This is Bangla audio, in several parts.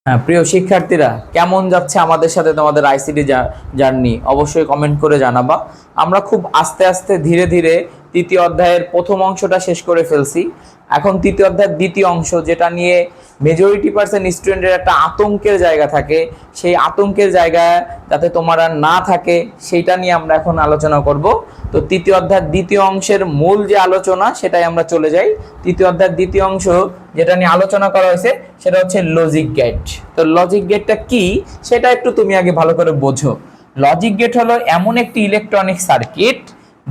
হ্যাঁ, প্রিয় শিক্ষার্থীরা, কেমন যাচ্ছে আমাদের সাথে তোমাদের আইসিটি জার্নি? অবশ্যই কমেন্ট করে জানাবা। আমরা খুব আস্তে আস্তে ধীরে ধীরে তৃতীয় অধ্যায়ের প্রথম অংশটা শেষ করে ফেলছি। এখন তৃতীয় অধ্যায়ের দ্বিতীয় অংশ, যেটা নিয়ে মেজরিটি পার্সেন্ট স্টুডেন্টের একটা আতঙ্কের জায়গা থাকে, সেই আতঙ্কের জায়গা যাতে তোমার আর না থাকে সেইটা নিয়ে আমরা এখন আলোচনা করব। তো তৃতীয় অধ্যায়ের দ্বিতীয় অংশের মূল যে আলোচনা সেটাই আমরা চলে যাই। তৃতীয় অধ্যায়ের দ্বিতীয় অংশ যেটা নিয়ে আলোচনা করা হয়েছে সেটা হচ্ছে লজিক গেট। তো লজিক গেটটা কি সেটা একটু তুমি আগে ভালো করে বোঝো। লজিক গেট হলো এমন একটি ইলেকট্রনিক সার্কিট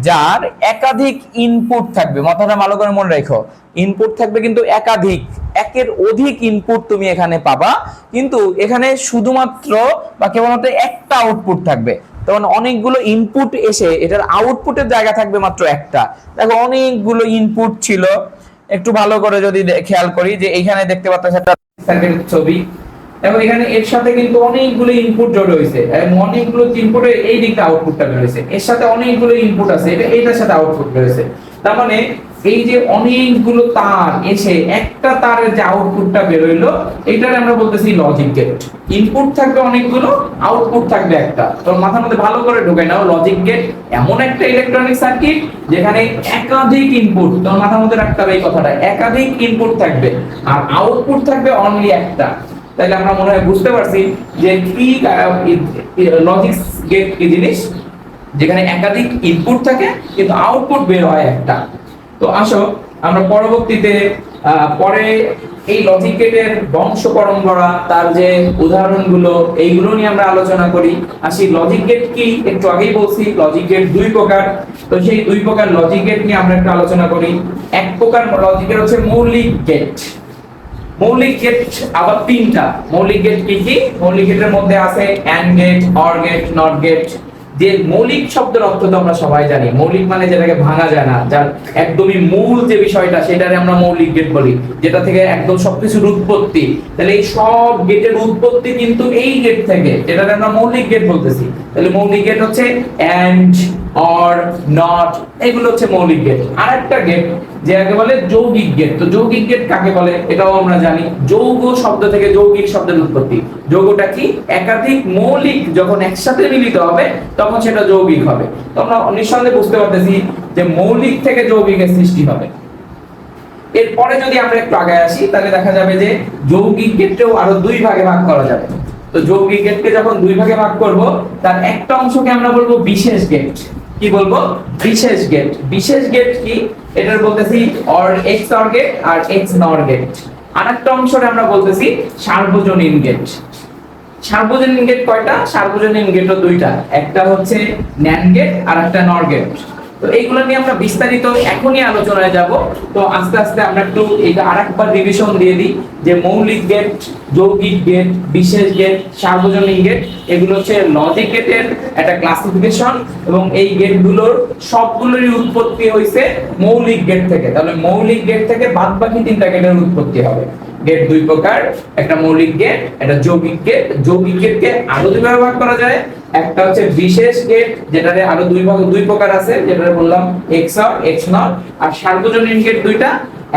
যার একাধিক ইনপুট থাকবে। মাথাটা ভালো করে মনে রাখো, ইনপুট থাকবে কিন্তু একাধিক, একের অধিক ইনপুট তুমি এখানে পাবা, কিন্তু এখানে শুধুমাত্র বা কেবলমাত্র একটা আউটপুট থাকবে। তখন অনেকগুলো ইনপুট এসে এটার আউটপুটের জায়গা থাকবে মাত্র একটা। দেখো অনেকগুলো ইনপুট ছিল, একটু ভালো করে যদি খেয়াল করি যে এইখানে দেখতে পাচ্ছ একটা সার্কিটের ছবি, এবং এখানে এর সাথে কিন্তু অনেকগুলো ইনপুট জড়ো হয়েছে এবং অনেকগুলো ইনপুটের এই দিকটা আউটপুটটা বের হয়েছে, এর সাথে অনেকগুলো ইনপুট আছে, এইটার সাথে আউটপুট বের হয়েছে। তার মানে এই যে অনেকগুলো তার এসে একটা তারের যে আউটপুটটা বের হইলো, এটারে আমরা বলতেছি লজিক গেট। ইনপুট থাকবে অনেকগুলো, আউটপুট থাকবে একটা। তো মাথার মধ্যে ভালো করে ঢোকাই নাও, লজিক গেট এমন একটা ইলেকট্রনিক সার্কিট যেখানে একাধিক ইনপুট, তোমার মাথার মধ্যে রাখতে হবে এই কথাটা, একাধিক ইনপুট থাকবে আর আউটপুট থাকবে অনলি একটা। তাহলে আমরা মনে হয় বুঝতে পারছি যে কি লজিক গেট কি জিনিস, যেখানে একাধিক ইনপুট থাকে কিন্তু আউটপুট বের হয় একটা। তো আসো আমরা পরবর্তীতে পরে এই লজিক গেটের বংশ পরম্পরা, তার যে উদাহরণগুলো, এইগুলো নিয়ে আমরা আলোচনা করি। আসি লজিক গেট কি, একটু আগেই বলছি লজিক গেট দুই প্রকার। তো সেই দুই প্রকার লজিক গেট নিয়ে আমরা একটু আলোচনা করি। এক প্রকার লজিক গেট হচ্ছে মৌলিক গেট। মৌলিক গেট আবার তিনটা। মৌলিক গেট কি কি? মৌলিক গেটের মধ্যে আছে and gate, or gate, not gate. যে মৌলিক শব্দের অর্থ তো আমরা সবাই জানি, মৌলিক মানে যেটাকে ভাঙা যায় না, যার একদমই মূল যে বিষয়টা সেটারে আমরা মৌলিক গেট বলি, যেটা থেকে একদম সবকিছুর উৎপত্তি। তাহলে এই সব গেটের উৎপত্তি কিন্তু এই গেট থেকে, যেটাকে আমরা মৌলিক গেট বলতেছি। তাহলে মৌলিক গেট হচ্ছে এন্ড, অর, নট, এগুলো হচ্ছে মৌলিক গেট। আরেকটা গেট যেটাকে বলে যৌগিক গেট। তো যৌগিক গেট কাকে বলে এটাও আমরা জানি, যৌগ শব্দ থেকে যৌগিক শব্দের উৎপত্তি। যৌগটা কি? একাধিক মৌলিক যখন একসাথে মিলিত হবে তখন সেটা যৌগিক হবে। তো আমরা নিঃসন্দেহে বুঝতে পারতেছি যে মৌলিক থেকে যৌগিকের সৃষ্টি হবে। এরপরে যদি আমরা একটু আগে আসি তাহলে দেখা যাবে যে যৌগিক গেটকেও আরো দুই ভাগে ভাগ করা যাবে। তো যৌগিক গেটকে যখন দুই ভাগে ভাগ করব, তার একটা অংশকে আমরা বলবো বিশেষ গেট। কি বলবো? বিশেষ গেট। বিশেষ গেট কি? এটার বলতেছি অর এক্স অর গেট আর এক্স নর গেট। আরেকটা অংশকে আমরা বলতেছি সার্বজনীন গেট। সার্বজনীন গেট কয়টা? সার্বজনীন গেটও দুইটা, একটা হচ্ছে ন্যান্ড গেট আর একটা নর গেট। তো এইগুলো নিয়ে আমরা বিস্তারিত এখনই আলোচনায় যাব। তো আস্তে আস্তে আমরা একটু এটা আরেকবার রিভিশন দিয়ে দিই যে মৌলিক গেট, যৌগিক গেট, বিশেষ গেট, সার্বজনীন গেট, এগুলো হচ্ছে লজিক গেটের একটা ক্লাসিফিকেশন, এবং এই গেটগুলোর সবগুলোরই উৎপত্তি হয়েছে মৌলিক গেট থেকে। তাহলে মৌলিক গেট থেকে বাদবাকি তিনটা গেটের উৎপত্তি হবে। গেট দুই প্রকার, একটা মৌলিক গেট, একটা যৌগিক গেট। যৌগিক গেটকে আরো দুই ভাগে ভাগ করা যায়। একটা হচ্ছে বিশেষ গেট, যেটারে আরো দুই প্রকার আছে, যেটা বললাম এক্স অর, এক্স নট। আর সার্বজনীন গেট দুইটা,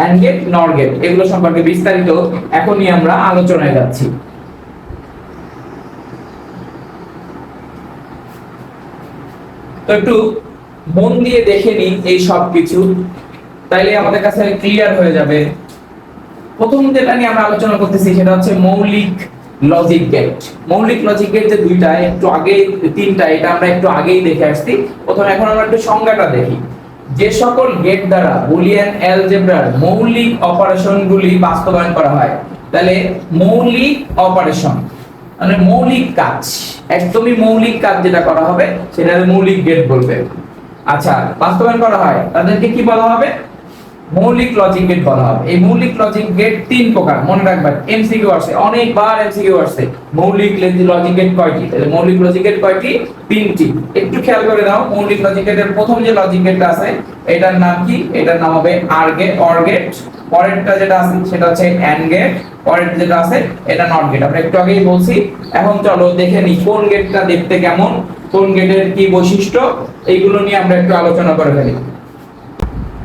এন্ড গেট, নর গেট। এগুলো সম্পর্কে বিস্তারিত এখনই আমরা আলোচনায় যাচ্ছি। তো একটু মন দিয়ে দেখে নিন এই সব কিছু, তাইলে আমাদের কাছে ক্লিয়ার হয়ে যাবে। প্রথম যেটা নিয়ে আমরা আলোচনা করতেছি সেটা হচ্ছে মৌলিক লজিক গেট। মৌলিক লজিক গেট যে দুইটা, একটু আগে তিনটা, এটা আমরা একটু আগেই দেখে আসছি। প্রথমে এখন আমরা একটু সংজ্ঞাটা দেখি। যে সকল গেট দ্বারা বুলিয়ান অ্যালজেব্রার মৌলিক অপারেশনগুলি বাস্তবায়ন করা হয়। তাহলে মৌলিক অপারেশন মানে মৌলিক কাজ, একদমই মৌলিক কাজ যেটা করা হবে সেটা মৌলিক গেট বলবে। আচ্ছা, বাস্তবায়ন করা হয় তাদেরকে কি বলা হবে? মৌলিক লজিক গেট বলা হবে। এই মৌলিক লজিক গেট তিন প্রকার, মনে রাখবেন, এমসিকিউ আসে অনেকবার, এমসিকিউ আসে মৌলিক লজিক গেট কয়টি? তাহলে মৌলিক লজিক গেট কয়টি? তিনটি। একটু খেয়াল করে দাও, মৌলিক লজিক গেটের প্রথম যে লজিক গেটটা আছে এটার নাম কি? এটার নাম হবে আর গেট, অর গেট। পরেরটা যেটা আছে সেটা হচ্ছে এন্ড গেট। পরের যেটা আছে এটা নট গেট। আমরা একটু আগেই বলছি। এখন চলো দেখে নিই কোন গেটটা দেখতে কেমন, কোন গেটের কি বৈশিষ্ট্য, এইগুলো নিয়ে আমরা একটু আলোচনা করে ফেলি।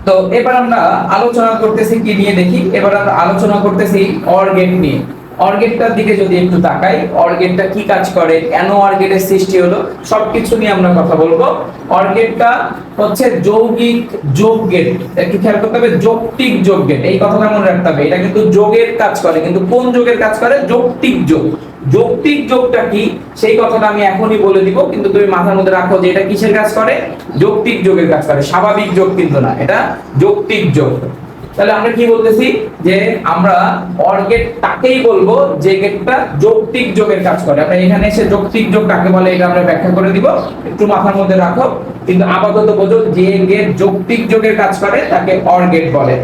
তো এবার আমরা আলোচনা করতেছি কি নিয়ে দেখি। এবার আমরা আলোচনা করতেছি অর গেট নিয়ে। অর গেটটার দিকে যদি একটু তাকাই, অর গেটটা কি কাজ করে, কেন অর গেটের সৃষ্টি হলো, সবকিছু নিয়ে আমরা কথা বলবো। অর গেটটা হচ্ছে যৌগিক যোগ গেট। একটু খেয়াল করতে হবে, যৌক্তিক যোগ গেট, এই কথাটা মনে রাখতে হবে। এটা কিন্তু যোগের কাজ করে, কিন্তু কোন যোগের কাজ করে? যৌক্তিক যোগ। যৌক্তিক যোগটা কি সেই কথাটা আমি এখনই বলে দিব, কিন্তু তুমি মাথার মধ্যে রাখো যে এটা কিসের কাজ করে? যৌক্তিক যোগের কাজ করে, স্বাভাবিক যোগ কিন্তু না, এটা যৌক্তিক যোগ। তাহলে আমরা কি বলতেছি যে আমরা অর গেট তাকেই বলবো যে গেটটা যৌক্তিক যোগের কাজ করে। আমরা এখানে এসে যৌক্তিক যোগ কাকে বলে এটা আমরা ব্যাখ্যা করে দিব, একটু মাথার মধ্যে রাখো। কিন্তু আপাতত বোঝো যে গেট যৌক্তিক যোগের কাজ করে তাকে অর গেট বলে।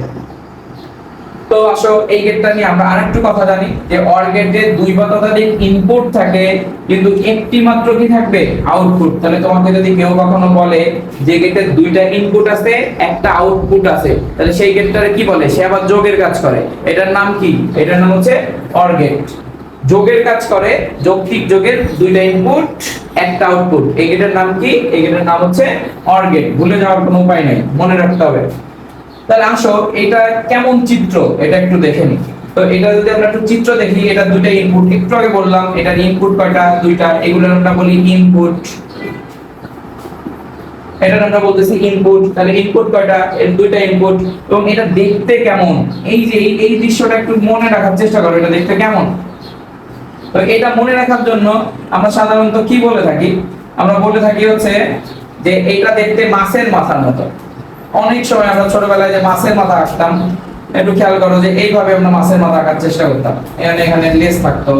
তো আসো এই গেটটা নিয়ে আমরা আরেকটু কথা জানি যে অর গেটে দুই বা ততোধিক ইনপুট থাকে, কিন্তু একটি মাত্র কি থাকবে? আউটপুট। তাহলে তোমাকে যদি কেউ কখনো বলে যে গেটে দুইটা ইনপুট আছে একটা আউটপুট আছে, তাহলে সেই গেটটারে কি বলে? সে আবার যোগের কাজ করে। এটার নাম কি? এটার নাম হচ্ছে অর গেট। যোগের কাজ করে, যৌক্তিক যোগের দুইটা ইনপুট একটা আউটপুট। এই গেটের নাম কি? এই গেটের নাম হচ্ছে অর গেট। ভুলে যাওয়ার কোনো উপায় নেই, মনে রাখতে হবে। তাহলে আসো এটা কেমন চিত্র এটা একটু দেখে নিই। তো এটা যদি আমরা একটু চিত্র দেখি, এটা দুইটা ইনপুট, একটু আগে বললাম এটার ইনপুট কয়টা? দুইটা। এগুলো আমরা বলি ইনপুট, এটা আমরা বলতেছি ইনপুট। তাহলে ইনপুট কয়টা? এর দুইটা ইনপুট। এবং এটা দেখতে কেমন? এই যে এই দৃশ্যটা একটু মনে রাখার চেষ্টা করো, এটা দেখতে কেমন। তো এটা মনে রাখার জন্য আমরা সাধারণত কি বলে থাকি? আমরা বলে থাকি হচ্ছে যে এটা দেখতে মাছের মাথার মতো। অনেক সময় আমরা ছোটবেলায় যে মাছের মাথা আঁকতাম, একটু খেয়াল করো যে এইভাবে আমরা মাছের মাথা আঁকার চেষ্টা করতাম। এখানে লেজ থাকতো,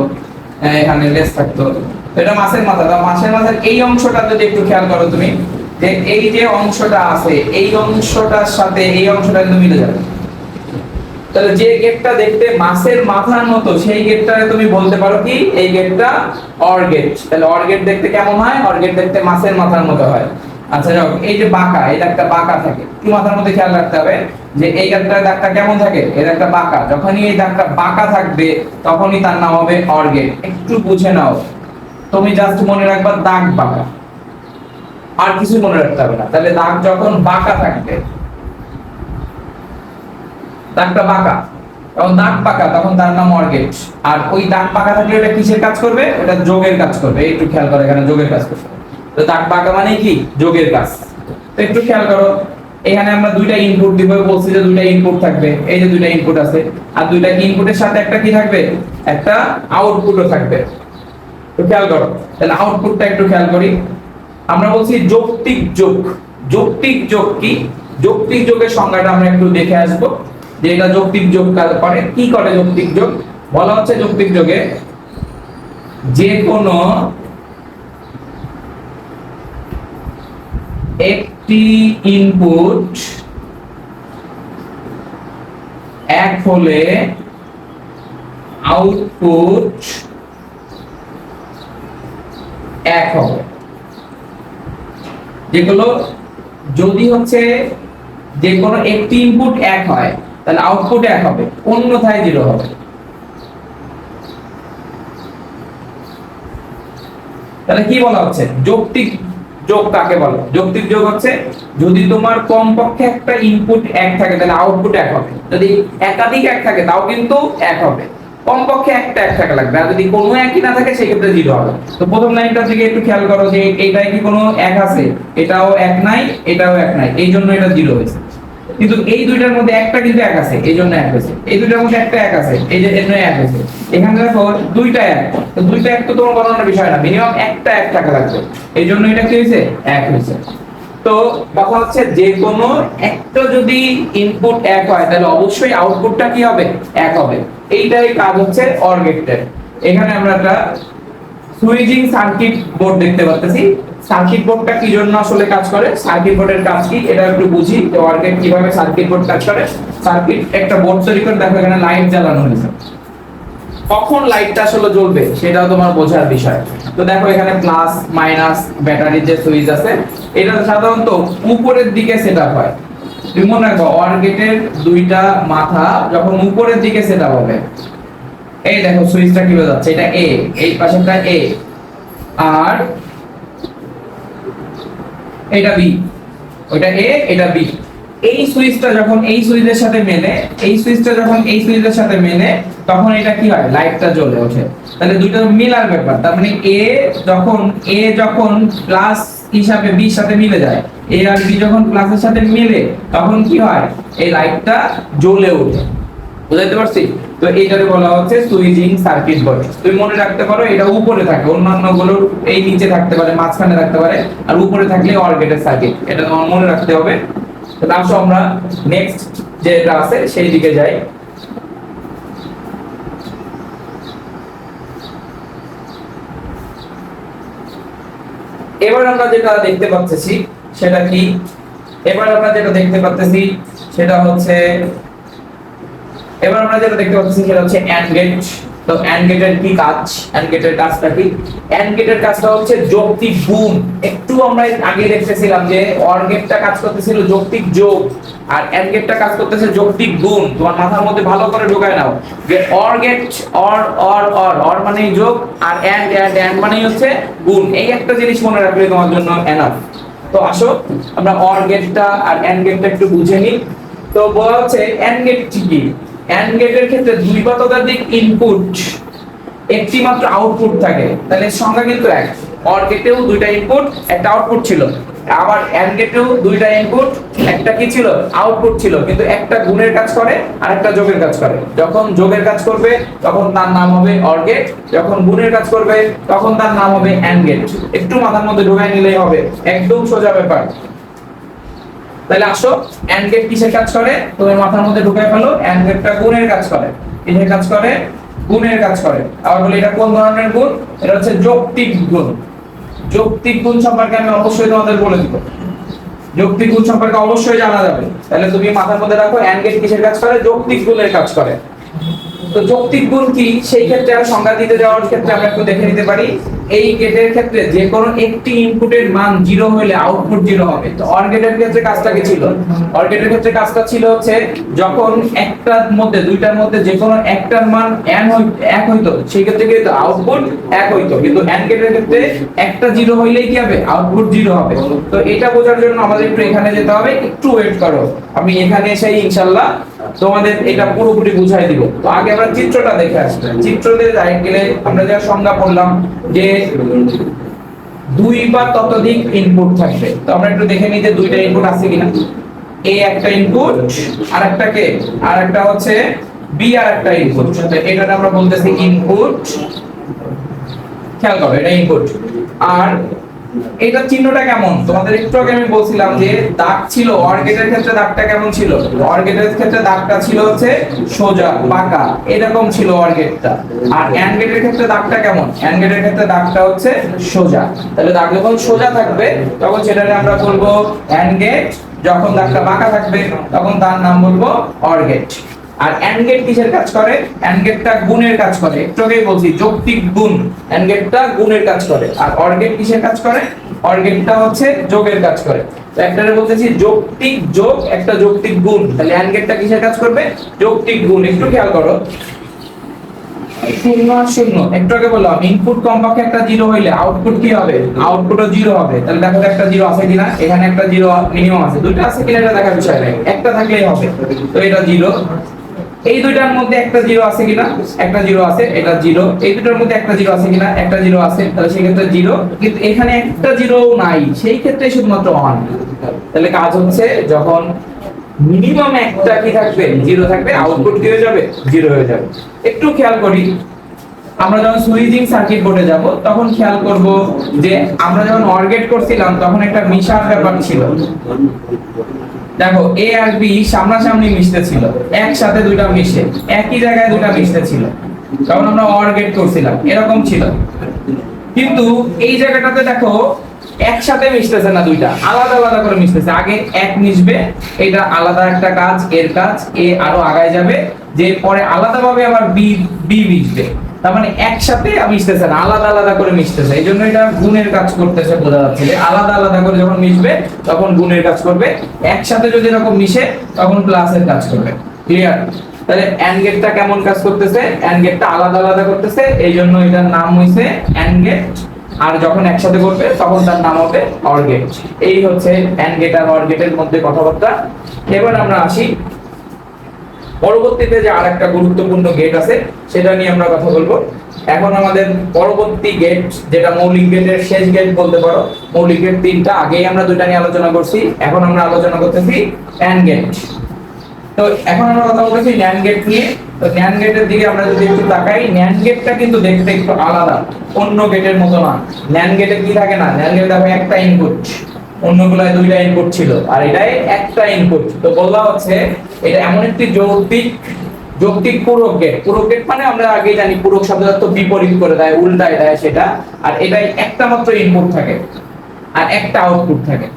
এখানে লেজ থাকতো, এটা মাছের মাথা। মাছের মাথার এই অংশটা যদি একটু খেয়াল করো তুমি, যে এই যে অংশটা আছে এই অংশটার সাথে এই অংশটা কিন্তু মিলে যাবে। তাহলে যে গেটটা দেখতে মাছের মাথার মতো সেই গেটটারে তুমি বলতে পারো কি? এই গেটটা অর গেট। তাহলে অর গেট দেখতে কেমন হয়? অর গেট দেখতে মাছের মাথার মতো হয়। আচ্ছা যাও, এই যে বাঁকা, এই দাগটা বাঁকা থাকে, একটু মাথার মধ্যে খেয়াল রাখতে হবে যে এই দাগটা কেমন থাকে? এই দাগটা বাঁকা। যখনই এই দাগটা বাঁকা থাকবে তখনই তার নাম হবে অর গেট। একটু বুঝে নাও, তুমি জাস্ট মনে রাখবা দাগ বাঁকা, আর কিছু মনে রাখতে হবে না। তাহলে দাগ যখন বাঁকা থাকবে, দাগটা বাঁকা, তখন দাগ বাঁকা, তখন তার নাম অর গেট। আর ওই দাগ বাঁকা থাকলে এটা কিসের কাজ করবে? এটা যোগের কাজ করবে। একটু খেয়াল করো, এখানে যোগের কাজ করবে। তো দাগ বাঁকা মানে কি? যোগের কাজ। তো একটু খেয়াল করো, এখানে আমরা দুইটা ইনপুট দিব, বলছি যে দুইটা ইনপুট থাকবে। এই যে দুইটা ইনপুট আছে, আর দুইটা ইনপুটের সাথে একটা কি থাকবে? একটা আউটপুটও থাকবে। তো খেয়াল করো, তাহলে আউটপুটটা একটু খেয়াল করি। আমরা বলছি যৌক্তিক যোগ। যৌক্তিক যোগ কি? যৌক্তিক যোগের সংজ্ঞাটা আমরা একটু দেখে আসবো যে এটা যৌক্তিক যোগ করে কি করে। যৌক্তিক যোগ বলা হচ্ছে যৌক্তিক যোগে যে কোনো একটি ইনপুট এক হলে আউটপুট এক হবে। যেগুলো যদি হচ্ছে যে কোনো একটি ইনপুট এক হয় তাহলে আউটপুট এক হবে, অন্যথায় জিরো হবে। তাহলে কি বলা হচ্ছে? যৌক্তিক যোগ কাকে বলে? যৌক্তিক যোগ হচ্ছে যদি তোমার কমপক্ষে একটা ইনপুট এক থাকে তাহলে আউটপুট এক হবে। যদি একাধিক এক থাকে তাও কিন্তু এক হবে। কমপক্ষে একটা এক থাকা লাগবে, আর যদি কোনো একই না থাকে সেক্ষেত্রে জিরো হবে। তো প্রথম লাইনটার দিকে একটু খেয়াল করো যে এটাই কি কোনো এক আছে? এটাও এক নাই, এটাও এক নাই, এই জন্য এটা জিরো হয়েছে। কিন্তু এই দুইটার মধ্যে একটা কিন্তু এক আছে, এই জন্য এক হয়েছে। এই দুইটার মধ্যে একটা এক আছে, এই যে এর জন্য এক হয়েছে। এখানে দেখো দুইটা এক, তো দুইটা এক তো তোমার গণনার বিষয় না, মিনিমাম একটা এক থাকা লাগবে, এই জন্য এটা কি হয়েছে? এক হয়েছে। তো কথা হচ্ছে যে কোনো একটা যদি ইনপুট এক হয় তাহলে অবশ্যই আউটপুটটা কি হবে? এক হবে। এইটাই কাজ হচ্ছে অর গেটের। এখানে আমরা একটা সুইচিং সার্কিট বোর্ড দেখতে পাচ্ছি। সার্কিট বোর্ডটা কি জন্য আসলে কাজ করে? সার্কিট বোর্ডের কাজ কি এটা একটু বুঝি, যে অর গেট কিভাবে সার্কিট বোর্ড কাজ করে। সার্কিট একটা বোর্ড তৈরি করে, দেখো এখানে লাইট জ্বালানো হয়েছে। কখন লাইটটা আসলে জ্বলবে সেটাও তোমার বোঝার বিষয়। তো দেখো এখানে প্লাস মাইনাস ব্যাটারির যে সুইচ আছে, এটা সাধারণত উপরের দিকে সেটআপ হয়। তুমি মনে রাখো অর গেটের দুইটা মাথা যখন উপরের দিকে সেটআপ হবে, এই দেখো সুইচটা কিভাবে যাচ্ছে, এটা এ, এই পাশেরটা এ, আর এটা বি, ওইটা এ, এটা বি। এই সুইচটা যখন এই সুইচের সাথে মেলে, এই সুইচটা যখন এই সুইচের সাথে মেলে, তখন এটা কি হয়, লাইটটা জ্বলে ওঠে। তাহলে দুইটা মিলার ব্যাপার, তার মানে এ যখন প্লাস হিসাবে বি সাথে মিলে যায়, এ আর বি যখন প্লাসের সাথে মিলে, তখন কি হয়, এই লাইটটা জ্বলে ওঠে। বুঝাইতে পারছি? তো এইটারে বলা হচ্ছে সুইচিং সার্কিট বলে। তুমি মনে রাখতে পারো এটা উপরে থাকে, অন্যান্য গুলো এই নিচে থাকতে পারে, মাঝখানে থাকতে পারে, আর উপরে থাকলে অর গেটের সার্কিট, এটা তোমার মনে রাখতে হবে। তাহলে আসো আমরা নেক্সট যেটা আছে সেই দিকে যাই। এবার আমরা যেটা দেখতে পাচ্ছি সেটা কি, এবার আমরা যেটা দেখতে পাচ্ছি সেটা হচ্ছে এন্ড গেট। তো এন্ড গেটের কি কাজ, এন্ড গেটের কাজটা কি? এন্ড গেটের কাজটা হচ্ছে যৌক্তিক গুণ। একটু আমরা আগে দেখতেছিলাম যে অর গেটটা কাজ করতেছিল যৌক্তিক যোগ, আর এন্ড গেটটা কাজ করতেছে যৌক্তিক গুণ। তোমার মাথার মধ্যে ভালো করে ঢোকায় নাও যে অর গেট, অর মানে যোগ, আর এন্ড মানে হচ্ছে গুণ। এই একটা জিনিস মনে রাখলে তোমার জন্য এনাফ। তো আসো আমরা অর গেটটা আর এন্ড গেটটা একটু বুঝে নিই। তো বলা হচ্ছে এন্ড গেট কি? এন্ড গেটের ক্ষেত্রে দুই বা ততোধিক ইনপুট, একটি মাত্র আউটপুট থাকে। তাহলে সংখ্যা কিন্তু এক। অর গেটেও দুইটা ইনপুট, একটা আউটপুট ছিল। আবার এন্ড গেটেও দুইটা ইনপুট, একটা কি ছিল, আউটপুট ছিল। কিন্তু একটা গুণের কাজ করে আর একটা যোগের কাজ করে। যখন যোগের কাজ করবে তখন তার নাম হবে অর গেট, যখন গুণের কাজ করবে তখন তার নাম হবে এন্ড গেট। একটু মাথার মধ্যে ঢোকায় নিলেই হবে, একদম সোজা ব্যাপার। তাহলে আসো এন্ড গেট কিসের কাজ করে, তুমি মাথার মধ্যে ঢুকায় ফেলো। এন্ড গেটটা গুণের কাজ করে। কিসের কাজ করে? গুণের কাজ করে। আবার বলি এটা কোন ধরনের গুণ? এটা হচ্ছে যৌক্তিক গুণ। যৌক্তিক গুণ সম্পর্কে আমি অবশ্যই তোমাদের বলে দিব। যৌক্তিক গুণ সম্পর্কে অবশ্যই জানা যাবে। তাহলে তুমি মাথার মধ্যে রাখো এন্ড গেট কিসের কাজ করে? যৌক্তিক গুণের কাজ করে। তো যৌক্তিক গুণ কি, সেই ক্ষেত্রে আর সংজ্ঞা দিতে যাওয়ার ক্ষেত্রে আমরা একটু দেখে নিতে পারি। এই গেটের ক্ষেত্রে যে কোনো একটি ইনপুটের মান 0 হলে আউটপুট 0 হবে। তো অর গেটের ক্ষেত্রে কাজটা কি ছিল? অর গেটের ক্ষেত্রে কাজটা ছিল হচ্ছে যখন একটার মধ্যে, দুইটার মধ্যে যে কোনো একটার মান এক হইতো, সেই ক্ষেত্রে কিন্তু আউটপুট 1 হইতো। কিন্তু এন্ড গেটের ক্ষেত্রে একটা 0 হইলেই কি হবে, আউটপুট 0 হবে। তো এটা বোঝার জন্য আমাদের একটু এখানে যেতে হবে, একটু ওয়েট করো, আমি এখানে এসেই ইনশাআল্লাহ তোমাদের এটা পুরোপুরি বুঝাই দিব। তো আগে আমরা চিত্রটা দেখে আসি। চিত্রতে যাই গেলে আমরা যা সংজ্ঞা পড়লাম যে দুই বা ততোধিক ইনপুট থাকবে। তো আমরা একটু দেখে নিই যে দুইটা ইনপুট আছে কিনা। এ একটা ইনপুট, আর একটা কে, আর একটা হচ্ছে বি আর একটা ইনপুট। তো এটা আমরা বলতেছি ইনপুট। খেয়াল করো এটা ইনপুট। আর এটা চিহ্নটা কেমন, তোমাদের একটু আগে আমি বলছিলাম যে দাগ ছিল। অর গেটের ক্ষেত্রে দাগটা কেমন ছিল? অর গেটের ক্ষেত্রে দাগটা ছিল হচ্ছে সোজা বাঁকা, এরকম ছিল অর গেটটা। আর এন্ড গেটের ক্ষেত্রে দাগটা কেমন? এন্ড গেটের ক্ষেত্রে দাগটা হচ্ছে সোজা। তাহলে দাগ যখন সোজা থাকবে তখন সেটাকে আমরা বলবো এন্ড গেট, যখন দাগটা বাঁকা থাকবে তখন তার নাম বলবো অর গেট। আর এন্ড গেট কিসের কাজ করে? এন্ড গেটটা গুণের কাজ করে। একটু আগেই বলছি যৌক্তিক গুণ, এন্ড গেটটা গুণের কাজ করে। আর অর গেট কিসের কাজ করে? অর গেটটা হচ্ছে যোগের কাজ করে। তো একটারে বলতেছি যৌক্তিক যোগ, একটা যৌক্তিক গুণ। তাহলে এন্ড গেটটা কিসের কাজ করবে? যৌক্তিক গুণ। একটু খেয়াল করো, 0 আর 0 একটু আগে বললাম ইনপুট কমপক্ষে একটা 0 হইলে আউটপুট কি হবে? আউটপুটও 0 হবে। তাহলে দেখো একটা 0 আছে কিনা, এখানে একটা 0 মিনিমাম আছে। দুটো আছে কিনা এটা দেখার বিষয় নাই, একটা থাকলেই হবে। তো এটা 0। এই দুইটার মধ্যে একটা 0 আছে কিনা, একটা 0 আছে, এটা 0। এই দুটোর মধ্যে একটা 0 আছে কিনা, একটা 0 আছে, তাহলে সেই ক্ষেত্রে 0। কিন্তু এখানে একটা 0 নাই, সেই ক্ষেত্রে শুধুমাত্র 1। তাহলে কাজ হচ্ছে যখন মিনিমাম একটা কি থাকবে, 0 থাকবে, আউটপুট কি হয়ে যাবে? 0 হয়ে যাবে। একটু খেয়াল করি, আমরা যখন সুইচিং সার্কিট বোর্ডে যাব তখন খেয়াল করব যে আমরা যখন অর গেট করছিলাম তখন একটা মিশার ব্যাপার ছিল। দেখো এ আর বি সামনাসামনি মিশতে ছিল, একসাথে দুইটা মিশে একই জায়গায় দুইটা মিশতে ছিল। তখন আমরা অর গেট করছিলাম, এরকম ছিল। কিন্তু এই জায়গাটাতে দেখো একসাথে মিশতেছে না, দুইটা আলাদা আলাদা করে মিশতেছে। আগে এক মিশবে, এটা আলাদা একটা কাজ, এর কাজ, এ আরো আগায় যাবে, যে পরে আলাদাভাবে আবার বি মিশবে। তার মানে একসাথে মিশতেছে না, আলাদা আলাদা করে মিশতেছে। এই জন্য এটা গুণের কাজ করতেছে, বোঝা যাচ্ছে যে আলাদা আলাদা করে যখন মিশবে তখন গুণের কাজ করবে, একসাথে যদি এরকম মিশে তখন প্লাসের কাজ করবে। ক্লিয়ার? তাহলে এন্ড গেটটা কেমন কাজ করতেছে? এন্ড গেটটা আলাদা আলাদা করতেছে, এই জন্য এটার নাম হইছে এন্ড গেট। আর যখন একসাথে করবে তখন তার নাম হবে অর গেট। এই হচ্ছে এন্ড গেট আর অর গেটের মধ্যে কথাবার্তা। এবার আমরা আসি পরবর্তীতে যে আরেকটা গুরুত্বপূর্ণ গেট আছে সেটা নিয়ে আমরা কথা বলবো। এখন আমাদের পরবর্তী গেট, যেটা মৌলিক গেটের শেষ গেট বলতে পারো, মৌলিক গেট তিনটা, আগেই আমরা দুইটা নিয়ে আলোচনা করছি, এখন আমরা আলোচনা করতেছি অ্যান্ড গেট। তো এখন আমরা কথা বলতেছি ন্যান্ড গেট নিয়ে। তো ন্যান্ড গেটের দিকে আমরা যদি একটু তাকাই, ন্যান্ড গেটটা কিন্তু দেখতে একটু আলাদা, অন্য গেটের মতো না। ন্যান্ড গেটে কি থাকে না, ন্যান্ড গেটে থাকে একটা ইনপুট, অন্যগুলায় দুইটা ইনপুট ছিল, আর এটাই একটা ইনপুট। তো বলা হচ্ছে এটা এমন একটি যৌক্তিক পূরক গেট। পূরক গেট মানে আমরা আগেই জানি পূরক শব্দের অর্থ বিপরীত করে দেয়, উল্টায় দেয় সেটা। আর এটাই একটা মাত্র ইনপুট থাকে আর একটা আউটপুট থাকে।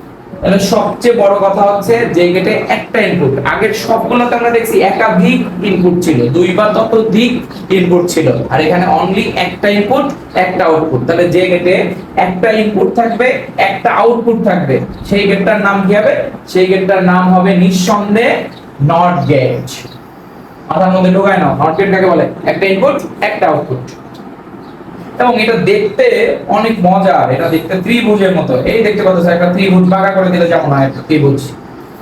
তাহলে সবচেয়ে বড় কথা হচ্ছে যে গেটে একটা ইনপুট, আগের সবগুলোতে আমরা দেখছি একাধিক ইনপুট ছিল, দুই বা ততোধিক ইনপুট ছিল, আর এখানে অনলি একটা ইনপুট একটা আউটপুট। তাহলে যে গেটে একটা ইনপুট থাকবে একটা আউটপুট থাকবে সেই গেটটার নাম কি হবে? সেই গেটটার নাম হবে নিঃসন্দেহে নট গেট। মাথার মধ্যে ঢোকায় নাও, নট গেট কাকে বলে? একটা ইনপুট একটা আউটপুট। এবং এটা দেখতে অনেক মজার, এটা দেখতে ত্রিভুজের মতো। এই দেখতে পাচ্ছ একটা ত্রিভুজ বাঁকা করে দিলে যেমন হয় একটা ত্রিভুজ।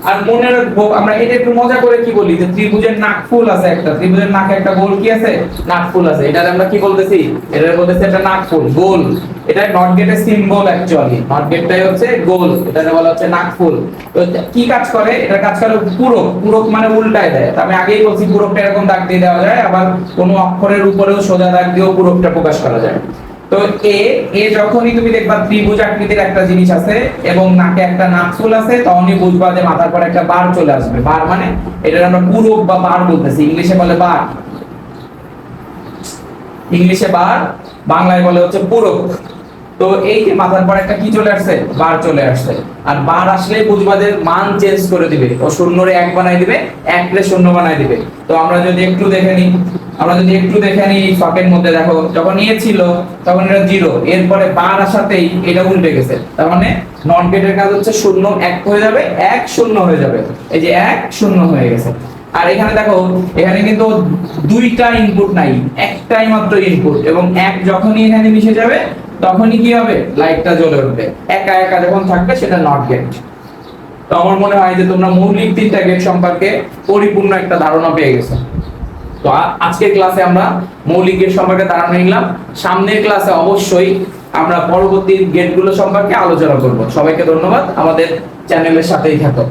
আর মনে রাখবো আমরা এটা একটু মজা করে কি বলি, যে ত্রিভুজের নাকফুল আছে একটা, ত্রিভুজের নাকে একটা গোল কি আছে? নাকফুল আছে। এটা আমরা কি বলতেছি? এটা বলতেছি একটা নাকফুল, গোল। এটা নট গেটের সিম্বল অ্যাকচুয়ালি, নট গেটটাই হচ্ছে গোল, এটা বলা হচ্ছে নাকফুল। তো কি কাজ করে? এটা কাজ করে পূরক। পূরক মানে উল্টায় দেয়। আমি আগেই বলছি পূরকটা এরকম দাগ দিয়ে দেওয়া যায়, আবার কোনো অক্ষরের উপরেও সোজা দাগ দিয়েও পূরকটা প্রকাশ করা যায়। তো এ যখনই তুমি দেখবা ত্রিভুজ আকৃতির একটা জিনিস আছে এবং নাকে একটা নাকফুল আছে, তখনই বুঝবা যে মাথার পর একটা বার চলে আসবে। বার মানে এটা আমরা পূরক বা বার বলতেছি, ইংলিশে বলে বার, ইংলিশে বার, বাংলায় বলে হচ্ছে পূরক। তো এই যে মাথার পর একটা কি চলে আসছে? বার চলে আসছে। আর বার আসলে বুঝবা যে মান চেঞ্জ করে দিবে, ও শূন্য রে এক বানাই দিবে, এক রে শূন্য বানাই দিবে। তো আমরা যদি একটু দেখে নিই, শর্টের মধ্যে দেখো, যখন এ ছিল তখন এটা 0, এরপরে বার আসাতেই এটা উল্টে গেছে। তার মানে নট গেটের কাজ হচ্ছে শূন্য এক হয়ে যাবে, এক শূন্য হয়ে যাবে। এই যে এক শূন্য হয়ে গেছে। আর এখানে দেখো, এখানে কিন্তু দুইটা ইনপুট নাই, একটাই মাত্র ইনপুট, এবং এক যখনই এখানে মিশে যাবে তখনই কি হবে? লাইটটা জ্বলে উঠবে। একা একা যখন থাকবে সেটা নট গেট। তো আমার মনে হয় যে তোমরা মৌলিক তিনটা গেট সম্পর্কে পরিপূর্ণ একটা ধারণা পেয়ে গেছো। তো আজকের ক্লাসে আমরা মৌলিক গেট সম্পর্কে ধারণা নিলাম। সামনের ক্লাসে অবশ্যই আমরা পরবর্তী গেটগুলো সম্পর্কে আলোচনা করব। সবাইকে ধন্যবাদ, আমাদের চ্যানেলের সাথেই থাকো।